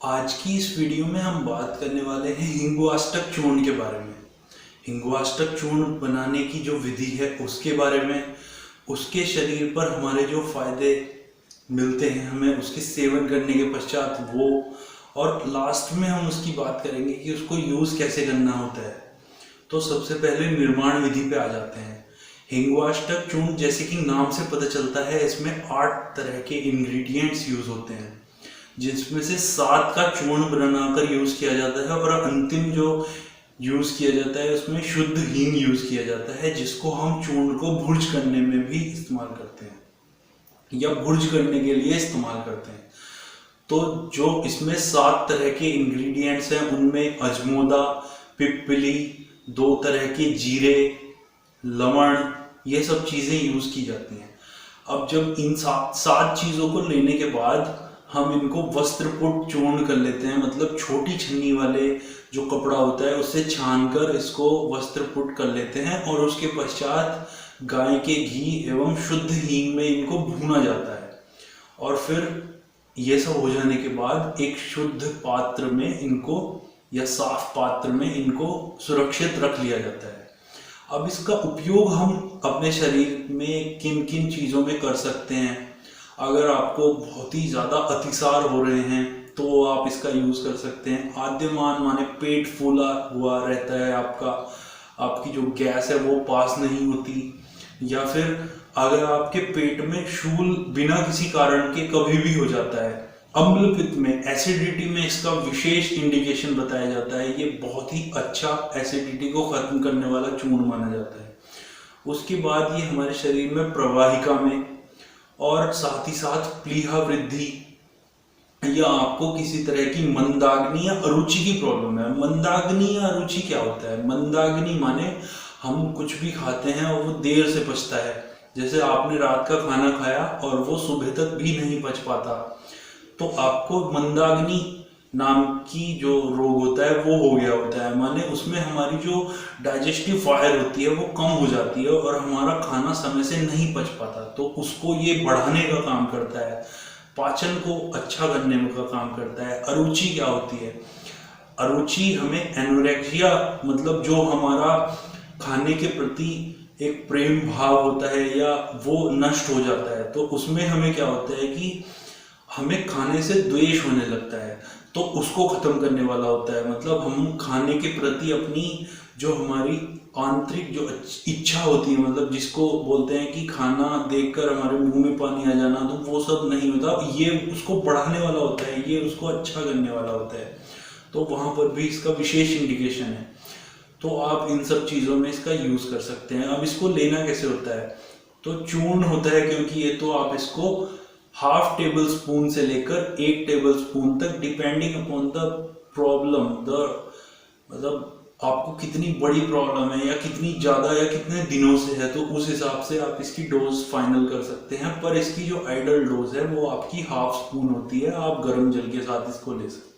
आज की इस वीडियो में हम बात करने वाले हैं हिंगुआष्टक चूर्ण के बारे में। हिंगुआष्टक चूर्ण बनाने की जो विधि है उसके बारे में, उसके शरीर पर हमारे जो फायदे मिलते हैं हमें उसके सेवन करने के पश्चात वो, और लास्ट में हम उसकी बात करेंगे कि उसको यूज़ कैसे करना होता है। तो सबसे पहले निर्माण विधि पे आ जाते हैं। हिंगुआष्टक चूर्ण जैसे कि नाम से पता चलता है, इसमें 8 तरह के इंग्रेडिएंट्स यूज होते हैं, जिसमें से 7 का चूर्ण बनाकर यूज किया जाता है और अंतिम जो यूज किया जाता है उसमें शुद्ध हींग यूज किया जाता है, जिसको हम चूर्ण को भुर्ज करने में भी इस्तेमाल करते हैं या भुर्ज करने के लिए इस्तेमाल करते हैं। तो जो इसमें 7 तरह के इंग्रेडिएंट्स हैं उनमें अजमोदा, पिप्पली, 2 तरह के जीरे, लवण, ये सब चीज़ें यूज़ की जाती हैं। अब जब इन सात चीज़ों को लेने के बाद हम इनको वस्त्रपुट चूर्ण कर लेते हैं, मतलब छोटी छन्नी वाले जो कपड़ा होता है उससे छान कर इसको वस्त्रपुट कर लेते हैं और उसके पश्चात गाय के घी एवं शुद्ध हींग में इनको भूना जाता है। और फिर ये सब हो जाने के बाद एक शुद्ध पात्र में इनको या साफ पात्र में इनको सुरक्षित रख लिया जाता है। अब इसका उपयोग हम अपने शरीर में किन किन चीज़ों में कर सकते हैं। अगर आपको बहुत ही ज़्यादा अतिसार हो रहे हैं तो आप इसका यूज़ कर सकते हैं। आद्यमान माने पेट फूला हुआ रहता है आपका, आपकी जो गैस है वो पास नहीं होती, या फिर अगर आपके पेट में शूल बिना किसी कारण के कभी भी हो जाता है, अम्ल पित्त में, एसिडिटी में इसका विशेष इंडिकेशन बताया जाता है। ये बहुत ही अच्छा एसिडिटी को खत्म करने वाला चूर्ण माना जाता है। उसके बाद ये हमारे शरीर में प्रवाहिका में और साथ ही साथ प्लीहा वृद्धि, या आपको किसी तरह की मंदाग्नि या अरुचि की प्रॉब्लम है। मंदाग्नि या अरुचि क्या होता है? मंदाग्नि माने हम कुछ भी खाते हैं और वो देर से पचता है, जैसे आपने रात का खाना खाया और वो सुबह तक भी नहीं पच पाता, तो आपको मंदाग्नि नाम की जो रोग होता है वो हो गया होता है। माने उसमें हमारी जो डाइजेस्टिव फायर होती है वो कम हो जाती है और हमारा खाना समय से नहीं पच पाता, तो उसको ये बढ़ाने का काम करता है, पाचन को अच्छा करने का काम करता है। अरुचि क्या होती है? अरुचि हमें एनोरेक्सिया, मतलब जो हमारा खाने के प्रति एक प्रेम भाव होता है या वो नष्ट हो जाता है, तो उसमें हमें क्या होता है कि हमें खाने से द्वेष होने लगता है, तो उसको खत्म करने वाला होता है। मतलब हम खाने के प्रति अपनी जो हमारी आंतरिक जो इच्छा होती है, मतलब जिसको बोलते हैं कि खाना देखकर हमारे मुंह में पानी आ जाना, तो वो सब नहीं होता, ये उसको बढ़ाने वाला होता है, ये उसको अच्छा करने वाला होता है। तो वहां पर भी इसका विशेष इंडिकेशन है। तो आप इन सब चीज़ों में इसका यूज़ कर सकते हैं। अब इसको लेना कैसे होता है? तो चूर्ण होता है, क्योंकि ये तो आप इसको ½ टेबल स्पून से लेकर 1 टेबल स्पून तक, डिपेंडिंग अपॉन द प्रॉब्लम, मतलब आपको कितनी बड़ी प्रॉब्लम है या कितनी ज़्यादा या कितने दिनों से है, तो उस हिसाब से आप इसकी डोज फाइनल कर सकते हैं। पर इसकी जो आइडल डोज है वो आपकी ½ स्पून होती है। आप गर्म जल के साथ इसको ले सकते हैं।